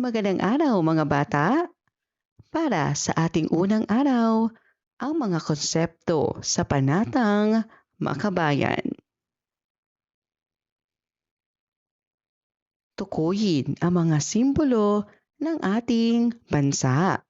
Magandang araw mga bata! Para sa ating unang araw, ang mga konsepto sa panatang makabayan. Tukuyin ang mga simbolo ng ating bansa.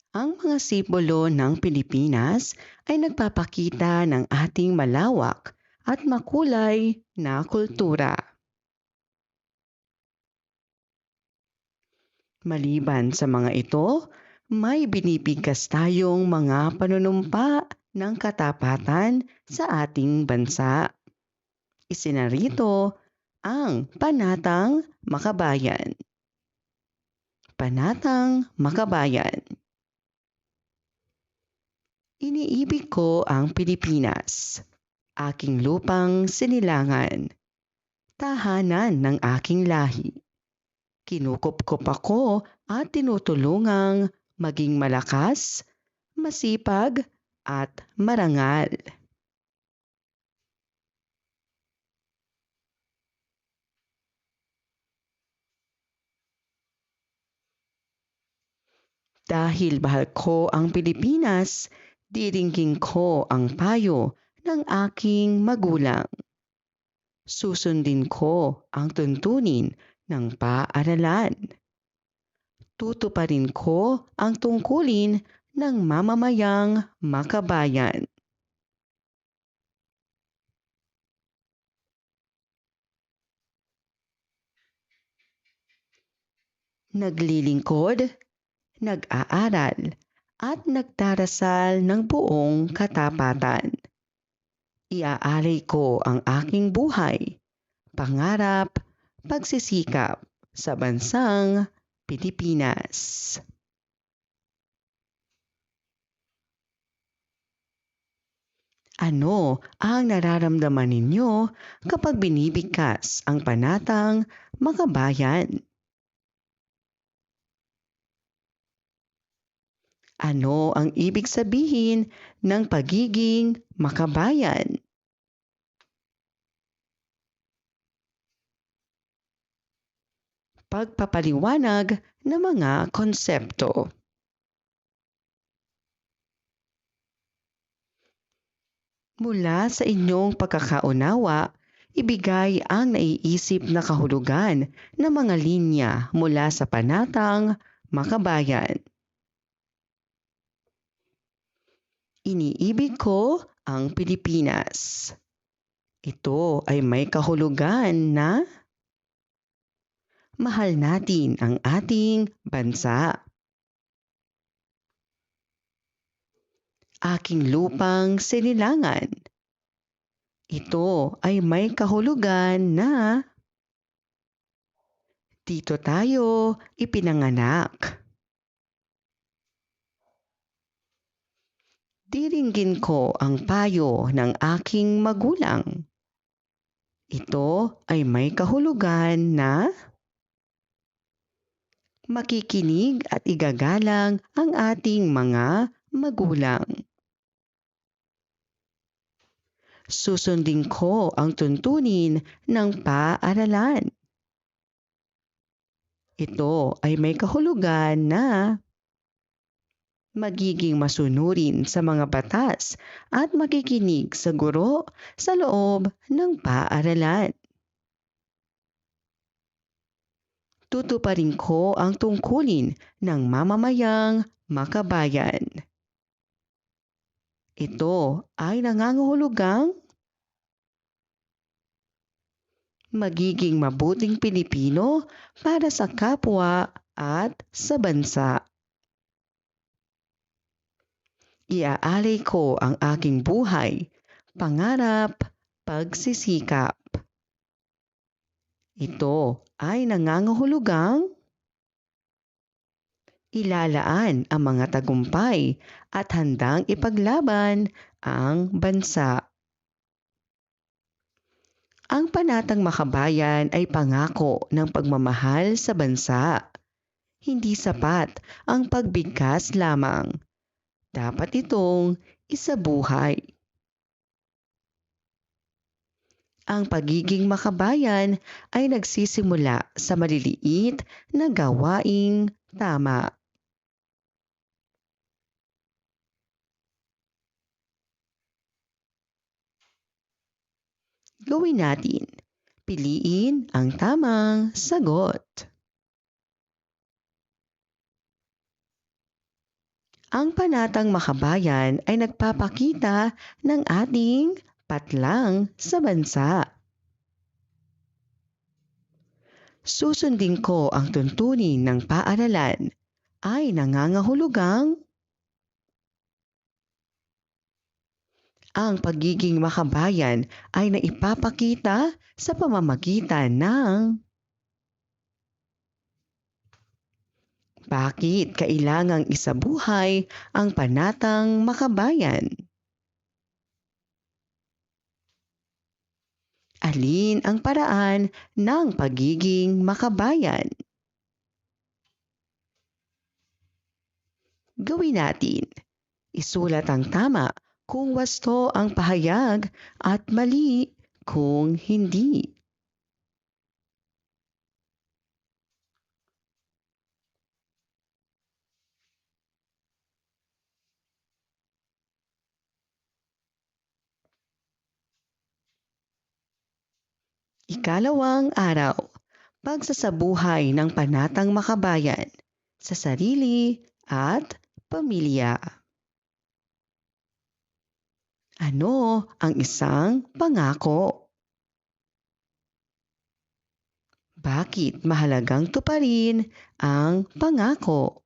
Ang mga simbolo ng Pilipinas ay nagpapakita ng ating malawak at makulay na kultura. Maliban sa mga ito, may binibigkas tayong mga panunumpa ng katapatan sa ating bansa. Isinarito ang Panatang Makabayan. Panatang Makabayan. Iniibig ko ang Pilipinas, aking lupang sinilangan, tahanan ng aking lahi. Kinukupkup ako at tinutulungang maging malakas, masipag at marangal. Dahil mahal ko ang Pilipinas, diringgin ko ang payo ng aking magulang. Susundin ko ang tuntunin ng paaralan. Tutuparin ko ang tungkulin ng mamamayang makabayan. Naglilingkod, nag-aaral, at nagdarasal ng buong katapatan. Iaalay ko ang aking buhay, pangarap, pagsisikap sa bansang Pilipinas. Ano ang nararamdaman ninyo kapag binibigkas ang panatang makabayan? Ano ang ibig sabihin ng pagiging makabayan? Pagpapaliwanag ng mga konsepto. Mula sa inyong pagkakaunawa, ibigay ang naiisip na kahulugan ng mga linya mula sa panatang makabayan. Iniibig ko ang Pilipinas. Ito ay may kahulugan na mahal natin ang ating bansa. Aking lupang sinilangan. Ito ay may kahulugan na dito tayo ipinanganak. Diringgin ko ang payo ng aking magulang. Ito ay may kahulugan na makikinig at igagalang ang ating mga magulang. Susundin ko ang tuntunin ng paaralan. Ito ay may kahulugan na magiging masunurin sa mga batas at makikinig sa guro sa loob ng paaralan. Tutuparin ko ang tungkulin ng mamamayang makabayan. Ito ay nangangahulugang magiging mabuting Pilipino para sa kapwa at sa bansa. Iaalay ko ang aking buhay, pangarap, pagsisikap. Ito ay nangangahulugang ilalaan ang mga tagumpay at handang ipaglaban ang bansa. Ang panatang makabayan ay pangako ng pagmamahal sa bansa. Hindi sapat ang pagbigkas lamang. Dapat itong isabuhay. Ang pagiging makabayan ay nagsisimula sa maliliit na gawaing tama. Gawin natin. Piliin ang tamang sagot. Ang panatang makabayan ay nagpapakita ng ating patlang sa bansa. Susundin ko ang tuntunin ng paaralan ay nangangahulugang ang pagiging makabayan ay naipapakita sa pamamagitan ng bakit kailangang isabuhay ang panatang makabayan. Alin ang paraan ng pagiging makabayan? Gawin natin. Isulat ang tama kung wasto ang pahayag at mali kung hindi. Ikalawang araw, pagsasabuhay ng panatang makabayan sa sarili at pamilya. Ano ang isang pangako? Bakit mahalagang tuparin ang pangako?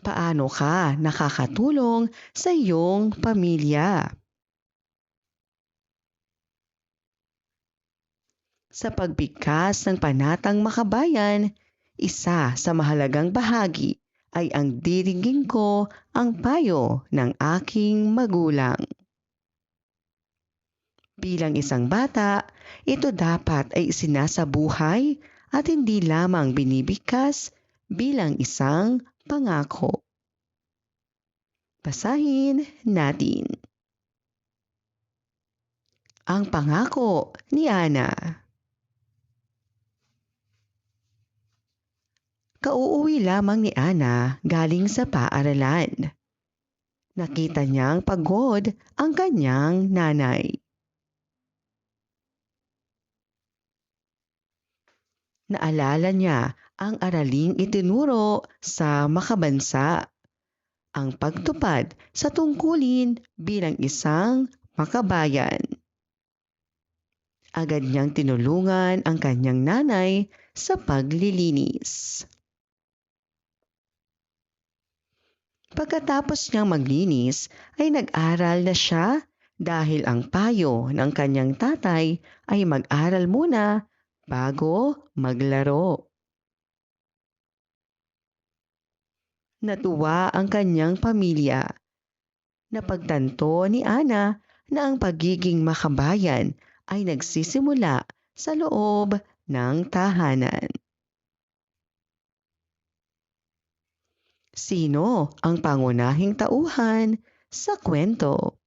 Paano ka nakakatulong sa iyong pamilya? Sa pagbigkas ng panatang makabayan, isa sa mahalagang bahagi ay ang dirigin ko ang payo ng aking magulang. Bilang isang bata, ito dapat ay isinasabuhay at hindi lamang binibigkas bilang isang pangako. Basahin natin. Ang pangako ni Ana. Kauuwi lamang ni Ana galing sa paaralan. Nakita niyang pagod ang kanyang nanay. Naalala niya ang araling itinuro sa makabansa, ang pagtupad sa tungkulin bilang isang makabayan. Agad niyang tinulungan ang kanyang nanay sa paglilinis. Pagkatapos niyang maglinis ay nag-aral na siya dahil ang payo ng kanyang tatay ay mag-aral muna bago maglaro. Natuwa ang kanyang pamilya. Napagtanto ni Ana na ang pagiging makabayan ay nagsisimula sa loob ng tahanan. Sino ang pangunahing tauhan sa kwento?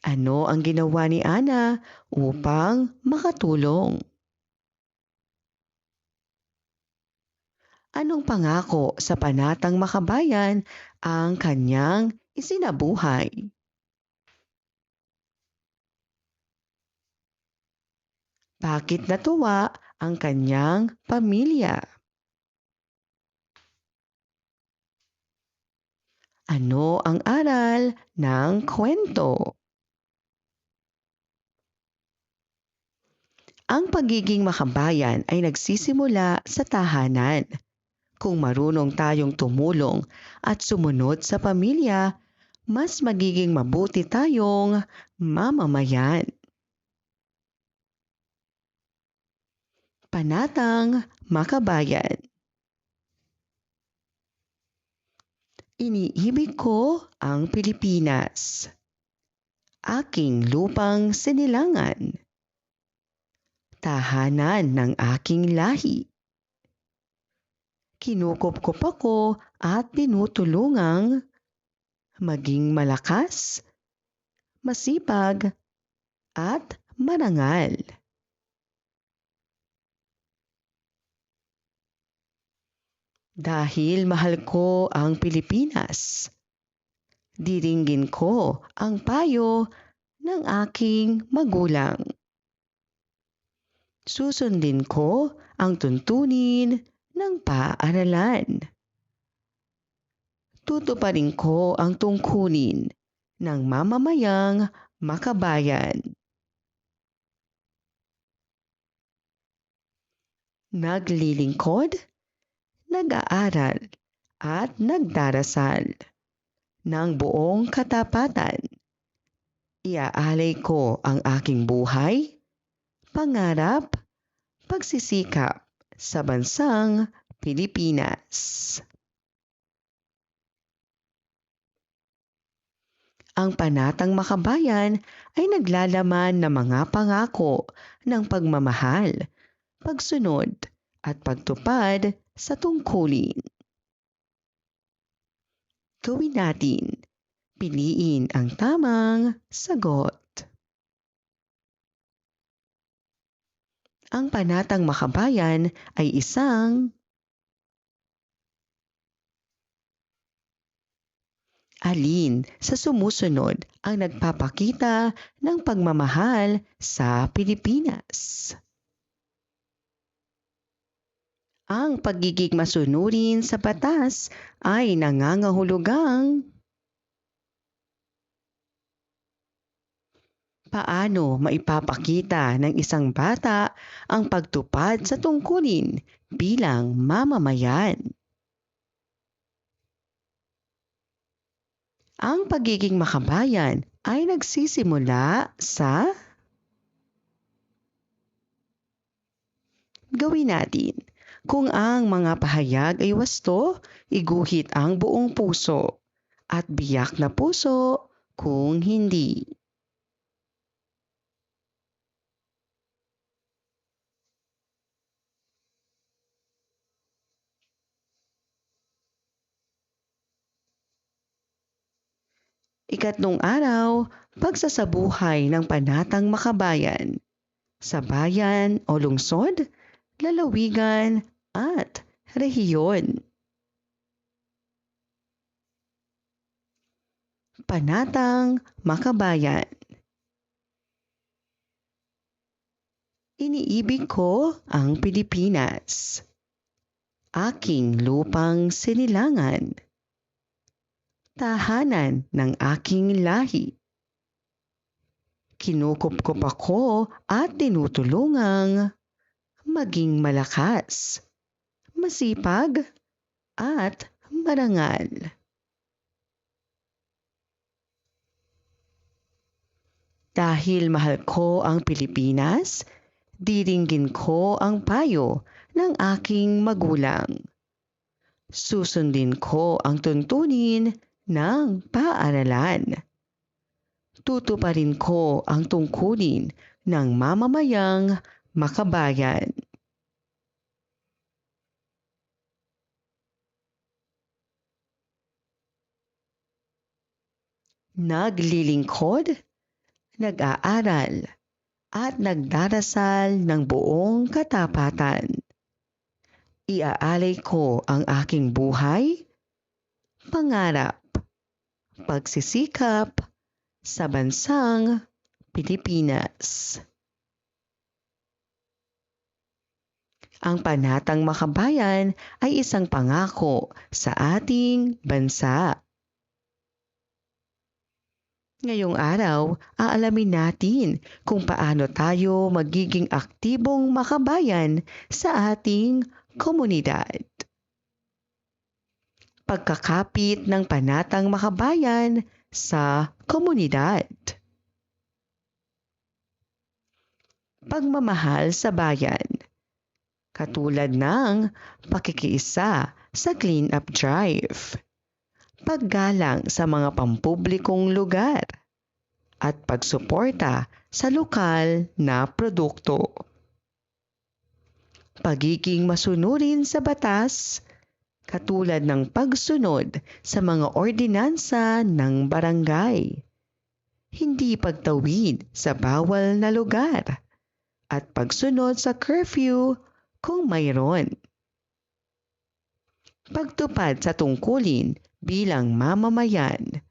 Ano ang ginawa ni Ana upang makatulong? Anong pangako sa panatang makabayan ang kanyang isinabuhay? Bakit natuwa ang kanyang pamilya? Ano ang aral ng kwento? Ang pagiging makabayan ay nagsisimula sa tahanan. Kung marunong tayong tumulong at sumunod sa pamilya, mas magiging mabuti tayong mamamayan. Panatang makabayan. Iniibig ko ang Pilipinas. Aking lupang sinilangan. tahanan ng aking lahi. Kinukupkup ako at tinutulungang maging malakas, masipag, at marangal. Dahil mahal ko ang Pilipinas, diringgin ko ang payo ng aking magulang. Susundin ko ang tuntunin ng paaralan. Tutuparin ko ang tungkulin ng mamamayang makabayan. Naglilingkod, nag-aaral, at nagdarasal ng buong katapatan. Iaalay ko ang aking buhay, pangarap, pagsisikap sa bansang Pilipinas. Ang Panatang Makabayan ay naglalaman ng mga pangako ng pagmamahal, pagsunod at pagtupad sa tungkulin. Gawin natin. Piliin ang tamang sagot. Ang Panatang Makabayan ay isang alin sa sumusunod ang nagpapakita ng pagmamahal sa Pilipinas? Ang pagiging masunurin sa batas ay nangangahulugang paano maipapakita ng isang bata ang pagtupad sa tungkulin bilang mamamayan? Ang pagiging makabayan ay nagsisimula sa gawin natin. Kung ang mga pahayag ay wasto, iguhit ang buong puso at biyak na puso kung hindi. Ikatlong araw, pagsasabuhay ng Panatang Makabayan sa bayan o lungsod, lalawigan at rehiyon. Panatang Makabayan. Iniibig ko ang Pilipinas. Aking lupang sinilangan. Tahanan ng aking lahi. Kinukupkup ako at tinutulungang maging malakas, masipag, at marangal. Dahil mahal ko ang Pilipinas, diringgin ko ang payo ng aking magulang. Susundin ko ang tuntunin ng paaralan. Tutuparin ko ang tungkulin ng mamamayang makabayan. Naglilingkod, nag-aaral, at nagdarasal ng buong katapatan. Iaalay ko ang aking buhay, pangarap, pagsisikap sa bansang Pilipinas. Ang Panatang Makabayan ay isang pangako sa ating bansa. Ngayong araw, aalamin natin kung paano tayo magiging aktibong makabayan sa ating komunidad. Pagkakapit ng Panatang Makabayan sa komunidad. Pagmamahal sa bayan. Katulad ng pakikiisa sa clean-up drive, paggalang sa mga pampublikong lugar, at pagsuporta sa lokal na produkto. pagiging masunurin sa batas, katulad ng pagsunod sa mga ordinansa ng barangay, hindi pagtawid sa bawal na lugar, at pagsunod sa curfew kung mayroon. Pagtupad sa tungkulin bilang mamamayan,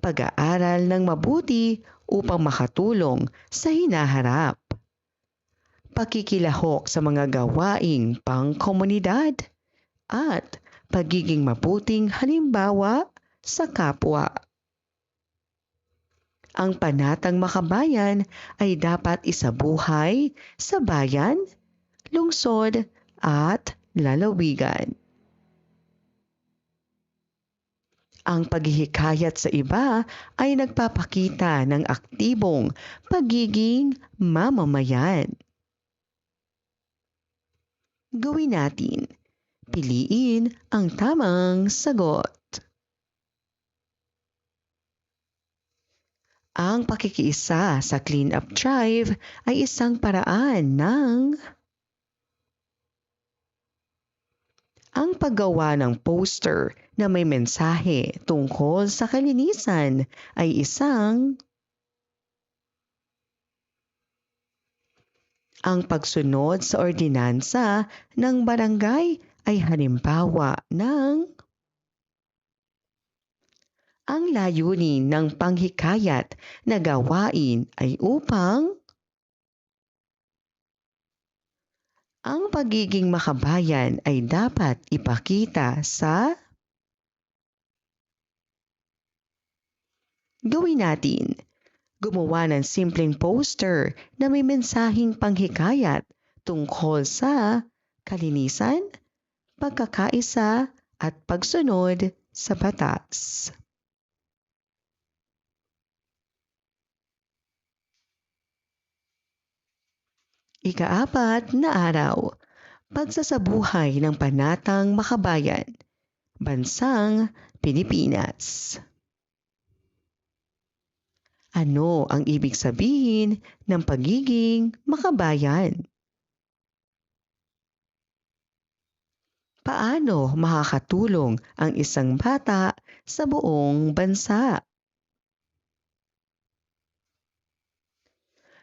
pag-aaral ng mabuti upang makatulong sa hinaharap, pakikilahok sa mga gawaing pangkomunidad, at pagiging mabuting halimbawa sa kapwa. Ang panatang makabayan ay dapat isabuhay sa bayan, lungsod at lalawigan. Ang paghihikayat sa iba ay nagpapakita ng aktibong pagiging mamamayan. Gawin natin. Piliin ang tamang sagot. Ang pakikiisa sa clean-up drive ay isang paraan ng ang paggawa ng poster na may mensahe tungkol sa kalinisan ay isang ang pagsunod sa ordinansa ng barangay ay halimbawa ng ang layunin ng panghikayat na gawain ay upang ang pagiging makabayan ay dapat ipakita sa gawin natin. Gumawa ng simpleng poster na may mensaheng panghikayat tungkol sa kalinisan, pagkakaisa at pagsunod sa batas. Ika-4 na araw, pagsasabuhay ng panatang makabayan, bansang Pilipinas. Ano ang ibig sabihin ng pagiging makabayan? Paano makakatulong ang isang bata sa buong bansa?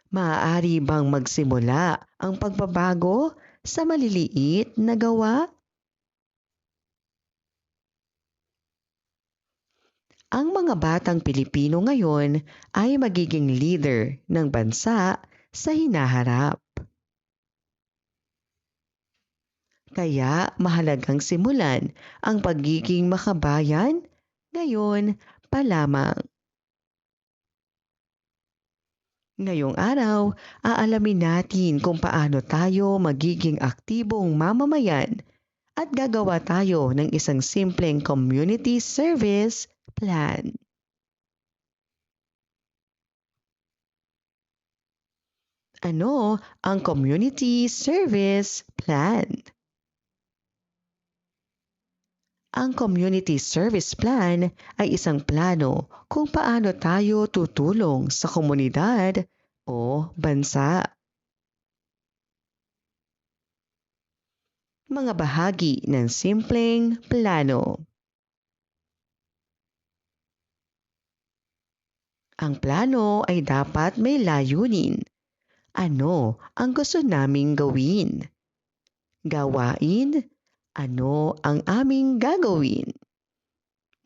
Maaari bang magsimula ang pagbabago sa maliliit na gawa? Ang mga batang Pilipino ngayon ay magiging leader ng bansa sa hinaharap. Kaya mahalagang simulan ang pagiging makabayan ngayon pa lamang. Ngayong araw, aalamin natin kung paano tayo magiging aktibong mamamayan at gagawa tayo ng isang simpleng community service plan. Ano ang community service plan? Ang community service plan ay isang plano kung paano tayo tutulong sa komunidad o bansa. Mga bahagi ng simpleng plano. Ang plano ay dapat may layunin. Ano ang gusto naming gawin? Gawain, ano ang aming gagawin?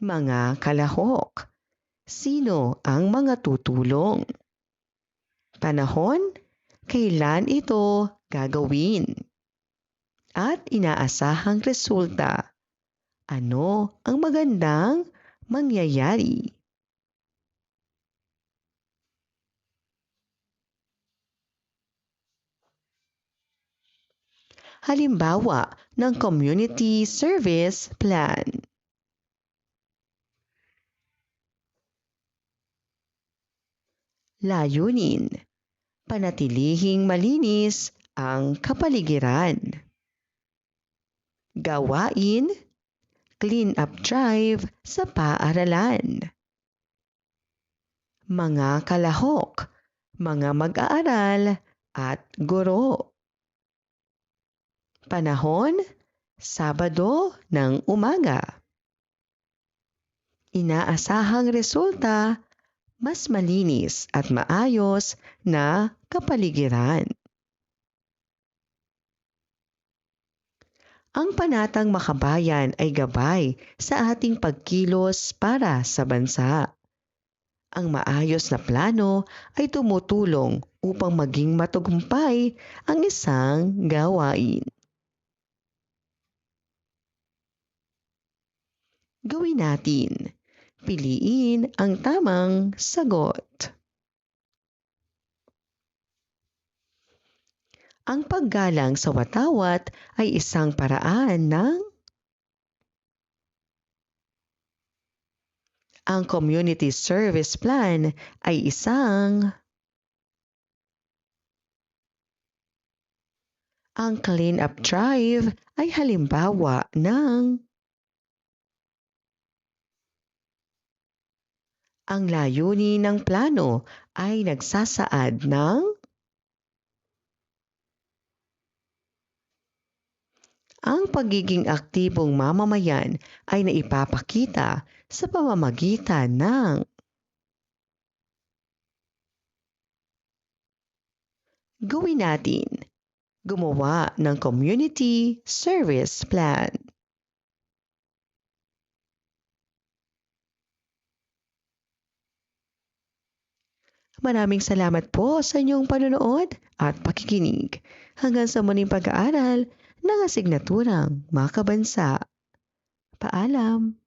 Mga kalahok, sino ang mga tutulong? Panahon, kailan ito gagawin? At inaasahang resulta, ano ang magandang mangyayari? Halimbawa ng community service plan. Layunin, panatilihing malinis ang kapaligiran. Gawain, clean up drive sa paaralan. Mga kalahok, mga mag-aaral at guro. Panahon, Sabado ng umaga. Inaasahang resulta, mas malinis at maayos na kapaligiran. Ang panatang makabayan ay gabay sa ating pagkilos para sa bansa. Ang maayos na plano ay tumutulong upang maging matagumpay ang isang gawain. Gawin natin. Piliin ang tamang sagot. Ang paggalang sa watawat ay isang paraan ng ang community service plan ay isang ang clean up drive ay halimbawa ng ang layunin ng plano ay nagsasaad ng ang pagiging aktibong mamamayan ay naipapakita sa pamamagitan ng gawin natin, gumawa ng community service plan. Maraming salamat po sa inyong panonood at pakikinig. Hanggang sa muling pag-aaral ng asignaturang makabansa. Paalam!